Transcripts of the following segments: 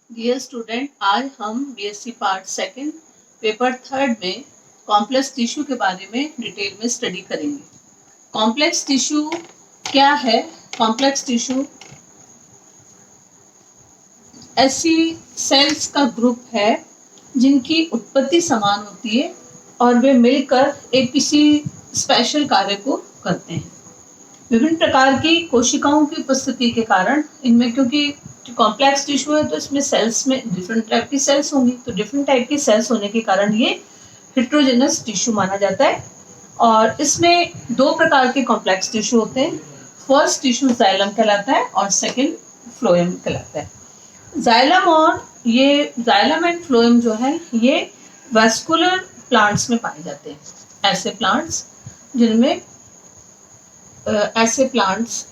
Dear student, आज हम BSc part second paper third में कॉम्प्लेक्स टिश्यू के बारे में डिटेल में स्टडी करेंगे। कॉम्प्लेक्स टिश्यू क्या है? कॉम्प्लेक्स टिश्यू ऐसी सेल्स का ग्रुप है जिनकी उत्पत्ति समान होती है और वे मिलकर एक किसी स्पेशल कार्य को करते हैं। विभिन्न प्रकार की कोशिकाओं की उपस्थिति के कारण इनमें, क्योंकि कॉम्प्लेक्स टिश्यू है तो इसमें सेल्स में डिफरेंट टाइप की सेल्स होंगी, तो डिफरेंट टाइप की सेल्स होने के कारण ये हेट्रोजेनस टिश्यू माना जाता है। और इसमें दो प्रकार के कॉम्प्लेक्स टिश्यू होते हैं। फर्स्ट टिश्यू जाइलम कहलाता है और सेकंड फ्लोएम कहलाता है। जाइलम एंड फ्लोएम जो है ये वेस्कुलर प्लांट्स में पाए जाते हैं। ऐसे प्लांट्स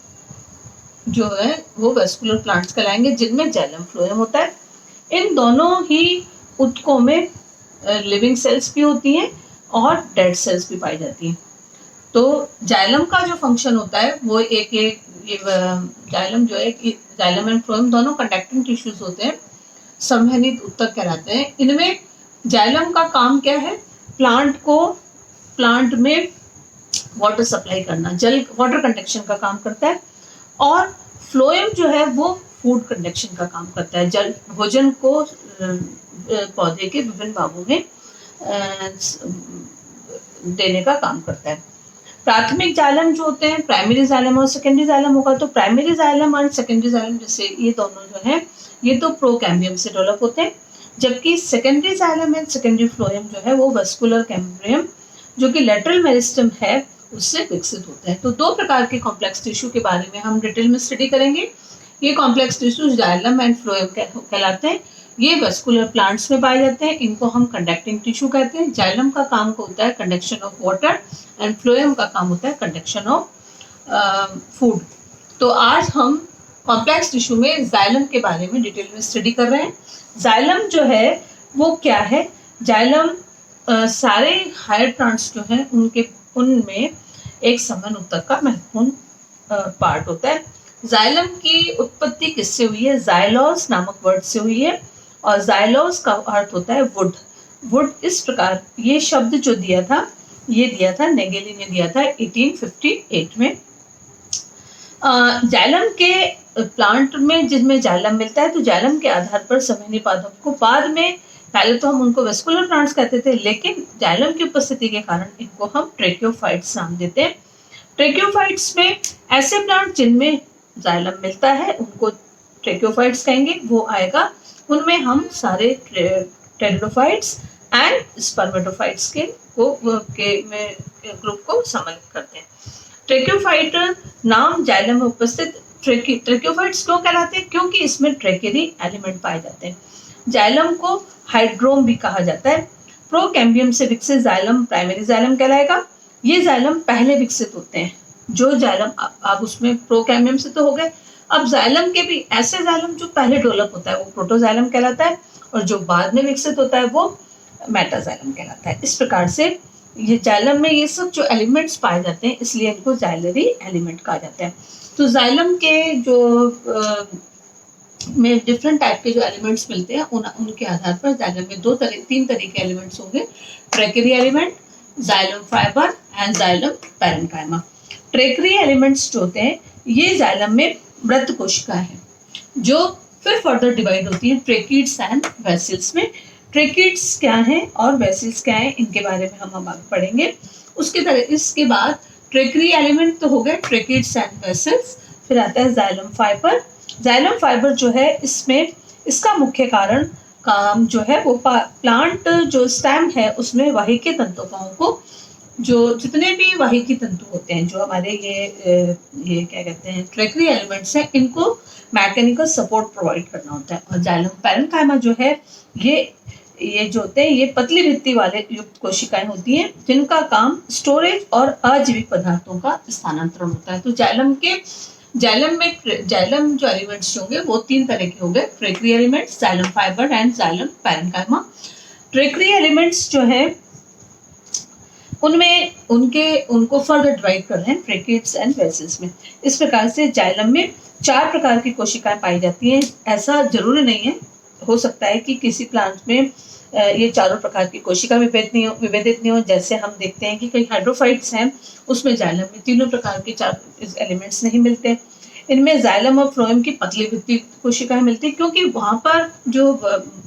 जो है वो वेस्कुलर प्लांट्स कहलाएंगे जिनमें जाइलम फ्लोएम होता है। इन दोनों ही ऊतकों में लिविंग सेल्स भी होती हैं और डेड सेल्स भी पाई जाती हैं। तो जाइलम का जो फंक्शन होता है वो जाइलम जो है, जाइलम एंड फ्लोएम दोनों कंडक्टिंग टिश्यूज होते हैं, संवहनित ऊतक कहलाते हैं। इनमें जाइलम का काम क्या है? प्लांट में वाटर सप्लाई करना, वाटर कंडक्शन का काम करता है। और फ्लोएम जो है वो फूड कंडक्शन का काम करता है, भोजन को पौधे के विभिन्न भागों में देने का काम करता है। प्राथमिक जाइलम जो होते हैं, प्राइमरी जाइलम और सेकेंडरी जाइलम होगा। तो प्राइमरी जाइलम और सेकेंडरी जाइलम जैसे ये दोनों जो है ये तो प्रोकैम्बियम से डेवलप होते हैं, जबकि secondary xylem and secondary phloem जो है वो वेस्कुलर कैम्ब्रियम जो कि लेटरल मेरिस्टम है उससे विकसित होता है। तो दो प्रकार के कॉम्प्लेक्स टिश्यू के बारे में हम डिटेल में स्टडी करेंगे। ये complex tissue xylem and phloem कहलाते हैं। ये वेस्कुलर प्लांट्स में पाए जाते हैं। इनको हम कंडक्टिंग टिश्यू कहते हैं। जाइलम का काम होता है conduction of water and phloem का काम होता है कंडक्शन ऑफ फूड। तो आज हम कॉम्प्लेक्स टिश्यू में जाइलम के बारे में डिटेल में स्टडी कर रहे हैं। जाइलम जो है वो क्या है? जाइलम सारे हायर प्लांट्स जो हैं उनमें एक समन ऊतक का महत्वपूर्ण पार्ट होता है। जाइलम की उत्पत्ति किससे हुई है? जाइलोस नामक वर्ड से हुई है और जाइलोस का अर्थ होता है वुड। इस प्रकार ये शब्द जो दिया था नेगेली ने दिया था 1858 में। जाइलम के प्लांट में जिसमें जाइलम मिलता है तो जाइलम के आधार पर संवहनी पादप को बाद में, पहले तो हम उनको वेस्कुलर प्लांट्स कहते थे, लेकिन जाइलम की उपस्थिति के कारण इनको हम ट्रेकियोफाइट्स नाम देते हैं। ट्रेकियोफाइट्स में ऐसे प्लांट जिनमें जाइलम मिलता है उनको ट्रेकियोफाइट्स कहेंगे। वो आएगा, उनमें हम सारे टेरिडोफाइट्स एंड स्पर्मेटोफाइट्स के ग्रुप को सम्मिलित करते हैं। ट्रेकियोफाइट नाम जाइलम में उपस्थित ट्रेकियोफाइट्स क्यों कहलाते हैं? क्योंकि इसमें ट्रेकेरी एलिमेंट पाए जाते हैं। जाइलम को हाइड्रोम भी कहा जाता है। प्रोकैम्बियम से विकसित जाइलम प्राइमरी जाइलम कहलाएगा। ये जाइलम पहले विकसित होते हैं। जो जाइलम अब उसमें प्रोकैम्बियम से तो हो गए, अब जाइलम के भी ऐसे जाइलम जो पहले डेवलप होता है वो प्रोटोजाइलम कहलाता है और जो बाद में विकसित होता है वो मेटाजाइलम कहलाता है। इस प्रकार से ये जाइलम में ये सब जो एलिमेंट्स पाए जाते हैं इसलिए इनको जाइलरी एलिमेंट कहा जाता है। तो जाइलम के जो में डिफरेंट टाइप के जो एलिमेंट्स मिलते हैं उनके आधार पर जाइलम में तीन तरह के एलिमेंट्स होंगे: tracheary element, xylem fibre and xylem parenchyma. Tracheary elements जो होते हैं ये जाइलम में मृत कोशिकाएं हैं जो फिर फर्दर डिवाइड होती है ट्रेकिड्स एंड वेसिल्स में। ट्रेकिड्स क्या हैं और वेसिल्स क्या हैं इनके बारे में हम आगे पढ़ेंगे। इसके बाद ट्रेकेरी एलिमेंट तो हो गए ट्रेकिड्स एंड वेसिल्स, फिर आता है जाइलम फाइबर। जाइलम फाइबर जो है इसमें इसका मुख्य काम जो है वो प्लांट जो स्टेम है उसमें वाहिकी तंतुओं को, जो जितने भी वाहिकी तंतु होते हैं जो हमारे ये क्या कहते हैं ट्रेकेरी एलिमेंट्स हैं, इनको मैकेनिकल सपोर्ट प्रोवाइड करना होता है। और जाइलम पैरेन्काइमा जो है ये जो होते हैं ये पतली भित्ति वाले युक्त कोशिकाएं होती हैं जिनका काम स्टोरेज और अजीविक पदार्थों का स्थानांतरण होता है। तो जाइलम जो एलिमेंट्स होंगे वो तीन तरह के होंगे: tracheary elements, xylem fibre and xylem parenchyma. Tracheary elements जो है उनमें उनको फर्दर डिवाइड कर रहे हैं ट्रेकिड्स एंड वेसिल्स में। इस प्रकार से जाइलम में 4 प्रकार की कोशिकाएं पाई जाती हैं। ऐसा जरूरी नहीं है हो सकता है कि किसी प्लांट में ये चारों प्रकार की कोशिका विभेदित नहीं हो। जैसे हम देखते हैं कि कई हाइड्रोफाइट्स हैं, उसमें जाइलम में तीनों प्रकार के चार एलिमेंट्स नहीं मिलते। इनमें जाइलम और फ्लोएम की पतली भित्ति कोशिकाएं मिलती, क्योंकि वहां पर जो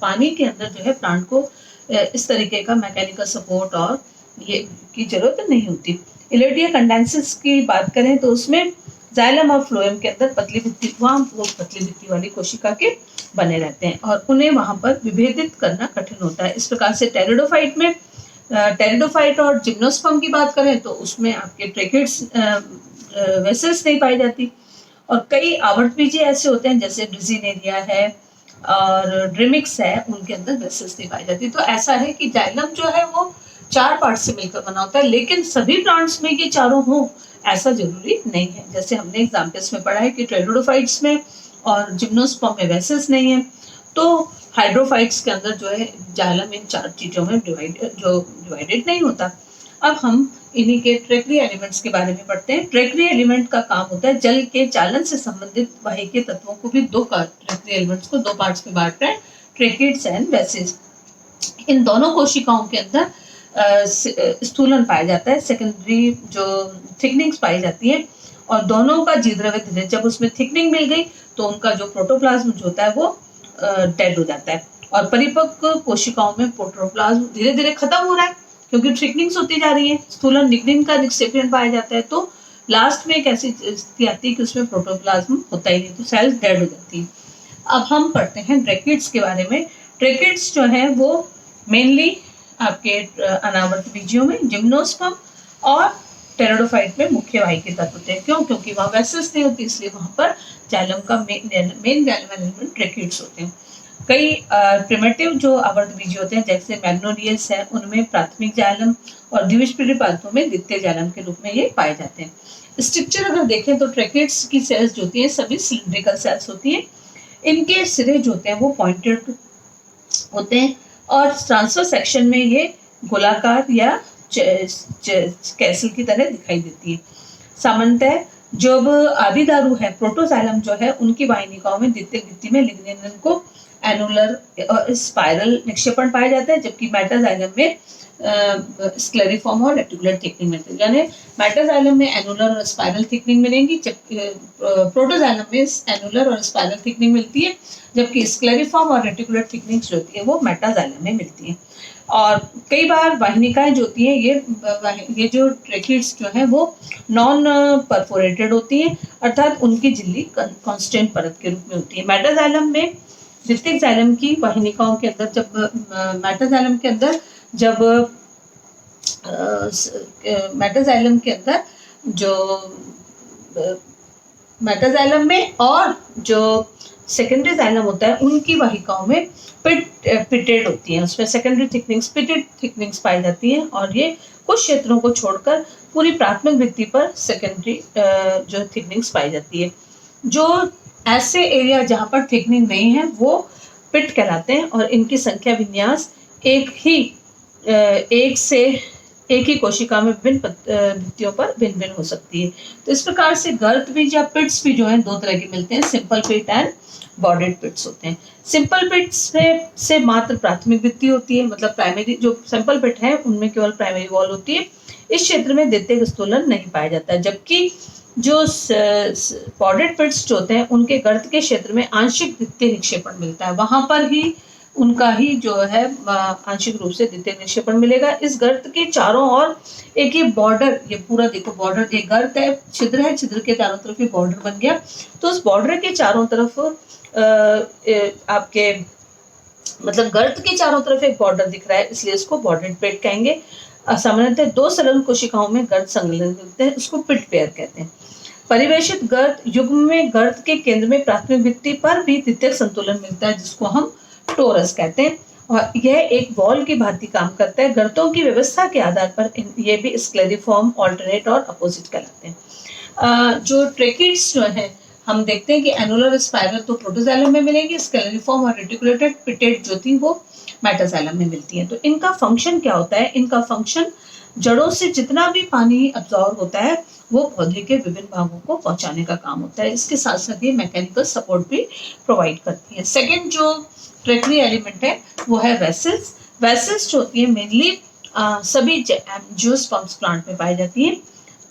पानी के अंदर जो है प्लांट को इस तरीके का मैकेनिकल सपोर्ट और ये की जरूरत नहीं होती। इलेडिया कंडेंसिस की बात करें तो उसमें जाइलम और फ्लोएम के अंदर पतली भित्ति, वहां वो पतली भित्ति वाली कोशिका के बने रहते हैं और उन्हें वहां पर विभेदित करना कठिन होता है। इस प्रकार से टेरिडोफाइट में टेरिडोफाइट और जिम्नोस्पर्म की बात करें तो उसमें आपके ट्रेकिड्स वेसल्स नहीं पाई जाती। और कई आवर्तबीजी ऐसे होते हैं जैसे ड्रिजिनेरिया है और ड्रिमिक्स है, उनके अंदर वेसल्स नहीं पाई जाती। तो ऐसा है कि जाइलम जो है वो 4 पार्ट से मिलकर बना होता है, लेकिन सभी प्लांट्स में ये चारों हों ऐसा जरूरी नहीं है। जैसे हमने एग्जाम्पल्स में पढ़ा है कि टेरिडोफाइट्स में और जिम्नोस्पर्म में वेसल्स नहीं है, तो हाइड्रोफाइट्स के अंदर जो है जाइलम इन 4 चीजों में डिवाइडेड नहीं होता। अब हम इन्हीं के ट्रेकरी एलिमेंट्स के बारे में पढ़ते हैं। ट्रेकरी एलिमेंट का काम होता है जल के चालन से संबंधित वाहिकीय तत्वों को भी ट्रेकरी एलिमेंट्स को 2 पार्ट्स में बांटते हैं, ट्रेकिड्स एंड वेसिस। इन दोनों कोशिकाओं के अंदर स्थूलन पाया जाता है, सेकेंडरी जो थिकनिंग्स पाई जाती है, और दोनों का जीवद्रव्य धीरे जब उसमें थिकनिंग मिल गई तो उनका जो प्रोटोप्लाज्म जो होता है वो डेड हो जाता है और परिपक्व कोशिकाओं में प्रोटोप्लाज्म धीरे धीरे खत्म हो रहा है क्योंकि थिकनिंग्स होती जा रही है, स्थूलन निग्निन का निक्षेपण पाया जाता है। तो लास्ट में एक ऐसी स्थिति आती है कि उसमें प्रोटोप्लाज्म होता ही नहीं, तो सेल्स डेड हो जाती है। अब हम पढ़ते हैं ट्रेकिड्स के बारे में। ट्रेकिड्स जो है वो मेनली आपके अनावर्त बीजियों में जिम्नोस्पर्म और टेरिडोफाइट में मुख्य वाहिकीय तत्व होते हैं। क्यों? क्योंकि वहाँ वेसल्स नहीं होती, इसलिए वहाँ पर जाइलम का मेन जाइलम एलिमेंट ट्रेकिड्स होते हैं। कई प्रिमिटिव जो आवर्त बीजी होते हैं जैसे मैग्नोलियस है, उनमें प्राथमिक जाइलम और द्विबीजपत्री पादपों में द्वितीय जाइलम के रूप में ये पाए जाते हैं। स्ट्रक्चर अगर देखें तो ट्रेकिड्स की सेल्स जो होती हैं सभी सिलिंड्रिकल सेल्स होती हैं। इनके सिरे जो होते हैं वो पॉइंटेड होते हैं और ट्रांसफर सेक्शन में ये गोलाकार या कैसल की तरह दिखाई देती है। सामान्यतः जब आदि दारू है प्रोटोजाइलम जो है उनकी वाहिनिकाओं में द्वितीय भित्ति में लिग्निन को एनुलर और स्पाइरल निक्षेपण पाया जाता है, जबकि मेटाजाइलम में स्क्लेरिफॉर्म और रेटिकुलर थिकनिंग मिलती है। यानी मेटाजाइलम में एनुलर और स्पाइरल थिकनिंग मिलेंगी, जबकि प्रोटोजाइलम में एनुलर और स्पाइरल थिकनिंग मिलती है, जबकि स्क्लेरिफॉर्म और रेटिकुलर थिकनिंग जो होती है वो मेटाजाइलम में मिलती है। और कई बार वाहिनिकाएं जो होती हैं ये जो ट्रेकिड्स जो है वो नॉन परफोरेटेड होती हैं, अर्थात उनकी झिल्ली कांस्टेंट परत के रूप में होती है। मेटाजाइलम में द्वितीयक जाइलम की वाहिनिकाओं के अंदर जब मेटाजाइलम के अंदर जब मेटाजाइलम के अंदर जो मेटाजाइलम में और जो सेकेंडरी जाइलम होता है उनकी वाहिकाओं में पिटेड होती हैं, उसमें सेकेंडरी थिकनिंग्स पिटेड थिकनिंग्स पाई जाती हैं और ये कुछ क्षेत्रों को छोड़कर पूरी प्राथमिक भित्ति पर सेकेंडरी जो थिकनिंग्स पाई जाती है। जो ऐसे एरिया जहाँ पर थिकनिंग नहीं है वो पिट कहलाते हैं और इनकी संख्या विन्यास एक ही कोशिका में विभिन्न भित्तियों पर भिन्न भिन्न हो सकती है। तो इस प्रकार से गर्त बीज या पिट्स भी जो है 2 तरह के मिलते हैं, सिंपल पिट एंड बॉर्डेड पिट्स होते हैं। सिंपल पिट्स से मात्र प्राथमिक भित्ति होती है, मतलब प्राइमरी जो सिंपल पिट है उनमें केवल प्राइमरी वॉल होती है। इस क्षेत्र में द्वितीयक स्थूलन नहीं पाया जाता है, जबकि जो बॉर्डेड पिट्स जो होते हैं उनके गर्त के क्षेत्र में आंशिक द्वितीय निक्षेपण मिलता है, वहां पर ही उनका ही जो है आंशिक रूप से द्वितीय निक्षेपण मिलेगा। इस गर्त के चारों ओर एक ही बॉर्डर, ये पूरा देखो बॉर्डर, एक गर्त है, छिद्र के चारों तरफ ये बॉर्डर बन गया। तो उस बॉर्डर के चारों तरफ आपके मतलब गर्त के चारों तरफ एक बॉर्डर दिख रहा है, इसलिए इसको बॉर्डेड पिट कहेंगे। सामान्यतः 2 संलग्न कोशिकाओं में गर्त संलग्न होते हैं, उसको पिट पेयर कहते हैं। परिवेशित गर्त युग्म में गर्त के केंद्र में प्राथमिक भित्ति पर भी द्वितीयक संतुलन मिलता है, जिसको हम टोरस कहते हैं, और यह एक बॉल की भांति काम करता है। गर्तों की व्यवस्था के आधार पर ये भी स्क्लेरिफॉर्म, ऑल्टरनेट और अपोजिट कहलाते हैं। जो ट्रेकिड्स जो है हम देखते हैं कि एनुलर स्पाइरल तो प्रोटोजाइलम में मिलेगी, स्क्लेरिफॉर्म और रेटिकुलेटेड पिटेड जो थी वो मेटाजाइलम में मिलती है। तो इनका फंक्शन क्या होता है? इनका फंक्शन जड़ों से जितना भी पानी अब्जॉर्ब होता है वो पौधे के विभिन्न भागों को पहुंचाने का काम होता है। इसके साथ साथ ये मैकेनिकल सपोर्ट भी प्रोवाइड करती है। सेकेंड जो टर्शियरी एलिमेंट है वो है वेसल्स। वेसल्स जो होती है मेनली सभी एंजियोस्पर्म्स प्लांट में पाई जाती है।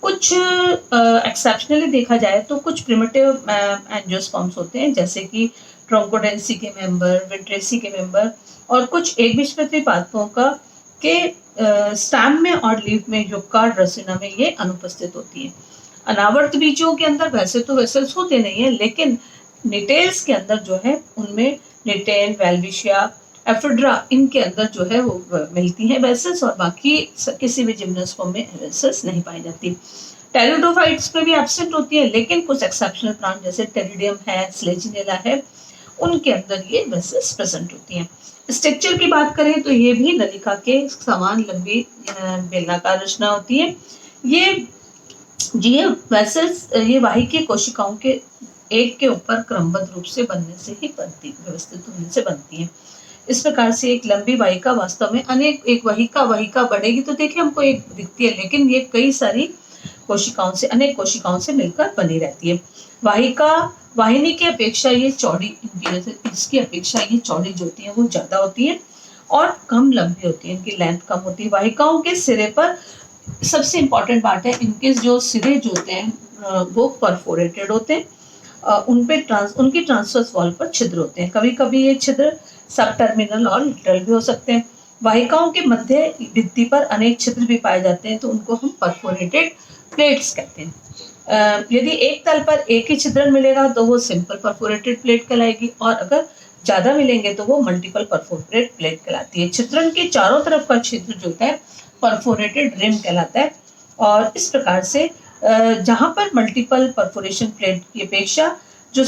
कुछ एक्सेप्शनली देखा जाए तो कुछ प्रिमिटिव एंजियोस्पर्म्स होते हैं, जैसे कि ट्रोंकोडेंसी के मेंबर, विट्रेसी के मेंबर, और कुछ एकबीजपत्री पादपों का के स्टैम में और लीफ में जो कार्ड रचना में ये अनुपस्थित होती है। अनावर्त बीजों के अंदर वैसे तो वेसल्स होते नहीं है, लेकिन निटेल्स के अंदर जो है उनमें निटेल, वेल्विशिया, एफिड्रा, इनके अंदर जो है वो मिलती है वेसल्स, और बाकी किसी भी जिम्नोस्पर्म में वेसल्स नहीं पाई जाती। टेरिडोफाइट्स में भी एब्सेंट होती है, लेकिन कुछ एक्सेप्शनल प्लांट जैसे टेरिडियम है, स्लेजिनेला है, उनके अंदर ये वेसल्स प्रेजेंट होती हैं। स्ट्रक्चर की बात करें तो ये भी नलिका के समान लंबी बेलनाकार रचना होती है। ये वेसल्स ये वाहिकीय कोशिकाओं के एक के ऊपर क्रमबद्ध रूप से बनने से ही बनती, व्यवस्थित होने से बनती है। इस प्रकार से एक लंबी वाहिका वास्तव में अनेक वाहिका बढ़ेगी तो देखिए हमको एक दिखती है, लेकिन ये कई सारी कोशिकाओं से, अनेक कोशिकाओं से मिलकर बनी रहती है। वाहिनी की अपेक्षा ये चौड़ी, इसकी अपेक्षा ये चौड़ी जो होती है वो ज्यादा होती है और कम लंबी होती है, इनकी लेंथ कम होती है। वाहिकाओं के सिरे पर सबसे इंपॉर्टेंट बात है, इनके जो सिरे जो होते हैं वो परफोरेटेड होते हैं, उनकी ट्रांसवर्स वॉल पर छिद्र होते हैं। कभी कभी ये छिद्र सब टर्मिनल और लिटरल भी हो सकते हैं। वाहिकाओं के मध्य भित्ति पर अनेक छिद्र भी पाए जाते हैं, तो उनको हम परफोरेटेड प्लेट्स कहते हैं। यदि एक तल पर एक ही छिद्रन मिलेगा तो वो सिंपल परफोरेटेड प्लेट कहलाएगी, और अगर ज्यादा मिलेंगे तो वो मल्टीपल परफोरेटेड प्लेट कहलाती है। छिद्रन के चारों तरफ का छिद्र जो होता है परफोरेटेड रिम कहलाता है। और इस प्रकार से जहां पर मल्टीपल परफोरेशन प्लेट की अपेक्षा जो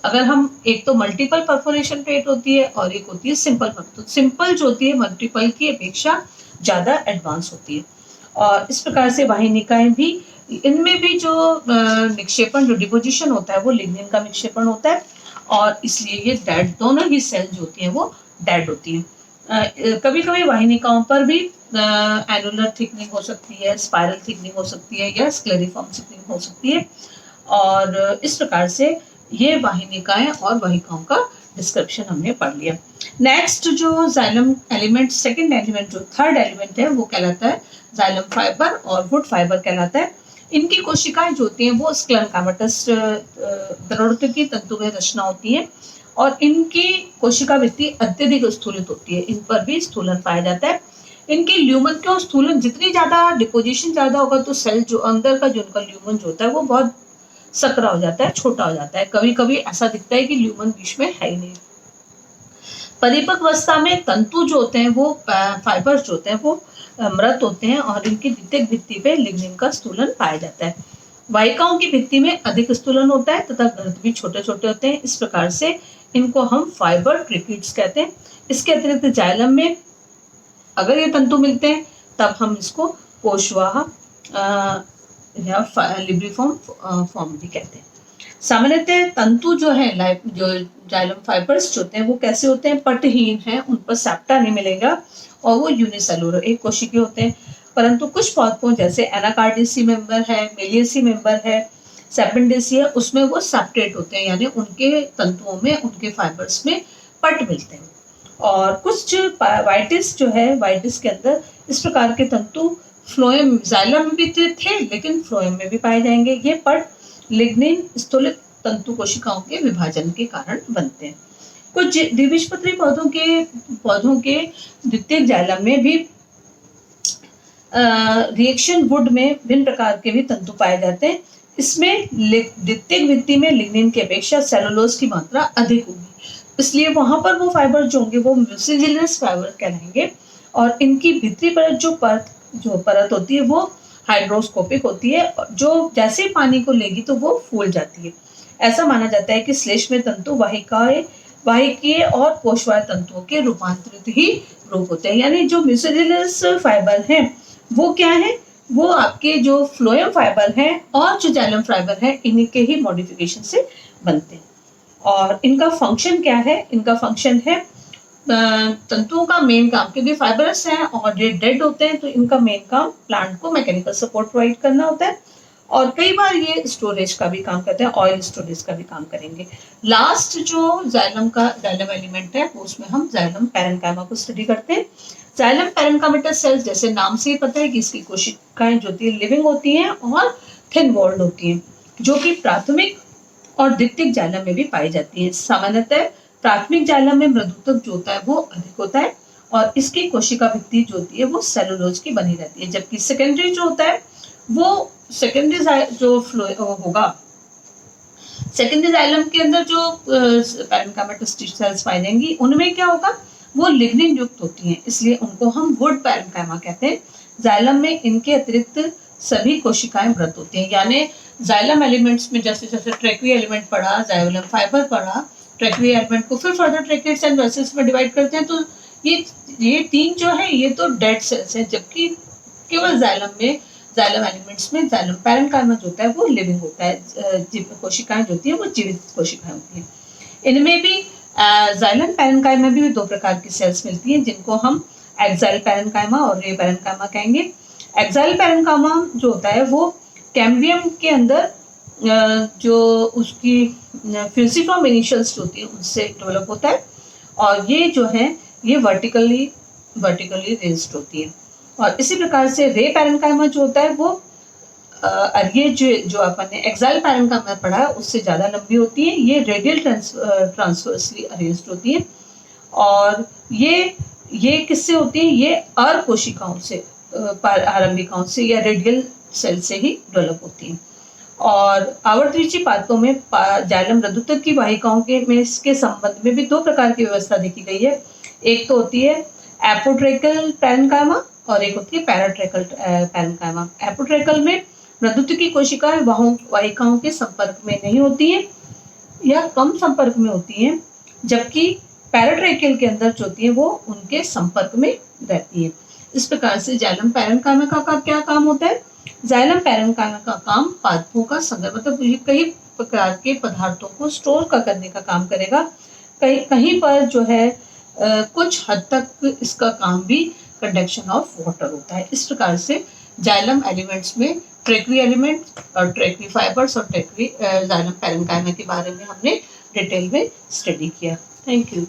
अगर हम, एक तो मल्टीपल परफोरेशन प्लेट होती है और एक होती है सिंपल। तो सिंपल जो होती है मल्टीपल की अपेक्षा ज्यादा एडवांस होती है। और इस प्रकार से वाहिनिकाएं भी, इनमें भी जो निक्षेपण, जो डिपोजिशन होता है वो लिग्निन का निक्षेपण होता है, और इसलिए ये डेड, दोनों ही सेल जो होती है वो डेड होती है। कभी कभी वाहिनिकाओं पर भी एनुलर थिकनिंग हो सकती है, स्पाइरल थिकनिंग हो सकती है, या स्क्लेरिफॉर्म थिकनिंग हो सकती है। और इस प्रकार से ये वाहिनिकाएं और वाहिकाओं का डिस्क्रिप्शन हमने पढ़ लिया। नेक्स्ट जो जाइलम एलिमेंट, सेकंड एलिमेंट जो थर्ड एलिमेंट है वो कहलाता है जाइलम फाइबर और वुड फाइबर कहलाता है। इनकी कोशिकाएं जो होती हैं वो स्क्लेरकामेटस द्रवरूपी तंतुमय रचना होती है, और इनकी कोशिका भित्ति अत्यधिक स्थूलित होती है, इन पर भी स्थूलन पाया जाता है। इनके ल्यूमन के स्थूलन जितनी ज्यादा, डिपोजिशन ज्यादा होगा तो सेल जो अंदर का जो उनका ल्यूमन जो होता है वो बहुत सकरा हो जाता है, छोटा हो जाता है। कभी कभी ऐसा दिखता है कि ल्यूमन बीच में है ही नहीं। परिपक्व अवस्था में तंतु जो होते हैं वो, फाइबर्स जो होते हैं वो मृत होते हैं, और इनकी द्वितीयक भित्ति पे लिग्निन का स्थूलन पाया जाता है। वाहिकाओं की भित्ति में अधिक स्थूलन होता है तथा गर्त भी छोटे छोटे होते हैं। इस प्रकार से इनको हम फाइबर क्रिकेट्स कहते हैं। इसके अतिरिक्त जाइलम में अगर ये तंतु मिलते हैं तब हम इसको कोशवाह या लिब्रिफॉर्म फॉर्म भी कहते हैं। सामान्यतः तंतु जो है, जो जाइलम फाइबर्स जो होते हैं वो कैसे होते हैं, पटहीन है, उन पर सेप्टा नहीं मिलेगा, और वो यूनिसेलुलर, एक कोशिकीय होते हैं। परंतु कुछ पौधों जैसे एनाकार्डियसी मेंबर है, मेलियसी मेंबर है, सेपेंडेसी है, उसमें वो सेप्टेट होते हैं, यानी उनके तंतुओं में, उनके फाइबर्स में पट मिलते हैं। और कुछ वाइटिस जो है, वाइटिस के अंदर इस प्रकार के तंतु फ्लोएम, जाइलम में भी थे लेकिन फ्लोएम में भी पाए जाएंगे। ये पट लिग्निन स्थूलित तंतु कोशिकाओं के विभाजन के कारण बनते हैं। कुछ द्विबीजपत्री पौधों के द्वितीयक जाइलम में भी रिएक्शन वुड में भिन्न प्रकार के भी तंतु पाए जाते हैं। इसमें द्वितीयक भित्ति में लिग्निन की अपेक्षा सेलुलोज की मात्रा अधिक होगी, इसलिए वहां पर वो फाइबर जो होंगे वो म्यूसिजिलस फाइबर कहलाएंगे। और इनकी भीतरी परत जो परत होती है वो हाइड्रोस्कोपिक होती है, जो जैसे पानी को लेगी तो वो फूल जाती है। ऐसा माना जाता है कि श्लेष्म तंतु वाहिकीय और कोशवाय तंतुओं के रूपांतरित ही रूप होते हैं। यानी जो म्यूसिजिलस फाइबर हैं वो क्या है, वो आपके जो फ्लोएम फाइबर हैं और जो जाइलम फाइबर है, इनके ही मॉडिफिकेशन से बनते हैं। और इनका फंक्शन क्या है, इनका फंक्शन है तंतुओं का मेन काम, क्योंकि फाइबरस हैं और ये डेड होते हैं तो इनका मेन काम प्लांट को मैकेनिकल सपोर्ट प्रोवाइड करना होता है। और कई बार ये स्टोरेज का भी काम करते हैं, ऑयल स्टोरेज का भी काम करेंगे। लास्ट जो जाइलम एलिमेंट है उसमें हम जाइलम पैरेन्काइमा को स्टडी करते हैं। जाइलम पैरेन्काइमेटस सेल्स, जैसे नाम से ही पता है कि इसकी कोशिकाएं जो होती है लिविंग होती हैं और थिन वॉल्ड होती हैं, जो कि प्राथमिक और द्वितीयक जाइलम में भी पाई जाती है। सामान्यतः प्राथमिक जाइलम में मृदुत्व जो होता है वो अधिक होता है और इसकी कोशिका भित्ति जो होती है वो सेलुलोज की बनी रहती है, जबकि सेकेंडरी जो होता है वो सेकेंडरी जो फ्लो होगा, सेकेंडरी जाइलम के अंदर जो पैरेन्काइमेटस सेल्स पाई जाएंगी उनमें क्या होगा, वो लिग्निन युक्त होती हैं, इसलिए उनको हम वुड पैरेन्काइमा कहते हैं। जाइलम में इनके अतिरिक्त सभी कोशिकाएं मृत होती हैं, यानी जाइलम एलिमेंट्स में जैसे जैसे ट्रैक्वी एलिमेंट पढ़ा, जाइलम फाइबर पढ़ा, ट्रैक्वी एलिमेंट को फिर फर्दर ट्रैकेट्स एंड वेसल्स में डिवाइड करते हैं, तो ये तीन जो है ये तो डेड सेल्स हैं, जबकि केवल जाइलम एलिमेंट्स में जाइलम पैरेन्काइमा जो होता है वो लिविंग होता है, कोशिकाएं जो होती है वो जीवित कोशिकाएं होती हैं। इनमें भी जाइलम पैरेन्काइमा भी दो प्रकार की सेल्स मिलती हैं, जिनको हम एक्साइल पैरेन्काइमा और रे पैरेन्काइमा कहेंगे। एक्साइल पैरेन्काइमा जो होता है वो कैम्बियम के अंदर जो उसकी फ्यूसिफॉर्म इनिशियल्स होती है उससे डेवलप होता है, और ये जो है ये वर्टिकली रेज्ड होती है। और इसी प्रकार से रे पैरेन्काइमा जो होता है वो ये जो अपन ने एक्साइल पैरेन्काइमा पढ़ा है उससे ज़्यादा लंबी होती है, ये रेडियल ट्रांसवर्सली अरेंज्ड होती है, और ये किससे होती है, ये अर्ध कोशिकाओं से, आरंभिकाओं से या रेडियल सेल से ही डेवलप होती हैं। और आवर्तवीची पादपों में जाइलम मृदुत्व की वाहिकाओं के संबंध में भी दो प्रकार की व्यवस्था देखी गई है। एक तो होती है एपोट्रेकल पैरेन्काइमा और एक होती है पैराट्रेकल पैरेन्काइमा। एपोट्रेकल में मृदुत्व की कोशिकाएं वाहिकाओं के संपर्क में नहीं होती हैं या कम संपर्क में होती हैं, जबकि पैराट्रेकल के अंदर जो होती है वो उनके संपर्क में रहती है। इस प्रकार से जाइलम पैरेन्काइमा का क्या काम होता है, जाइलम पैरेन्काइमा का काम पादपों का संग्रह, मतलब ये कई प्रकार के पदार्थों को स्टोर करने का काम करेगा। कहीं पर जो है कुछ हद तक इसका काम भी कंडक्शन ऑफ वाटर होता है। इस प्रकार से जाइलम एलिमेंट्स में ट्रैक्वी एलिमेंट और ट्रैक्वी फाइबर्स और ट्रैक्वी जाइलम पैरेन्काइमा के बारे में हमने डिटेल में स्टडी किया। Thank you.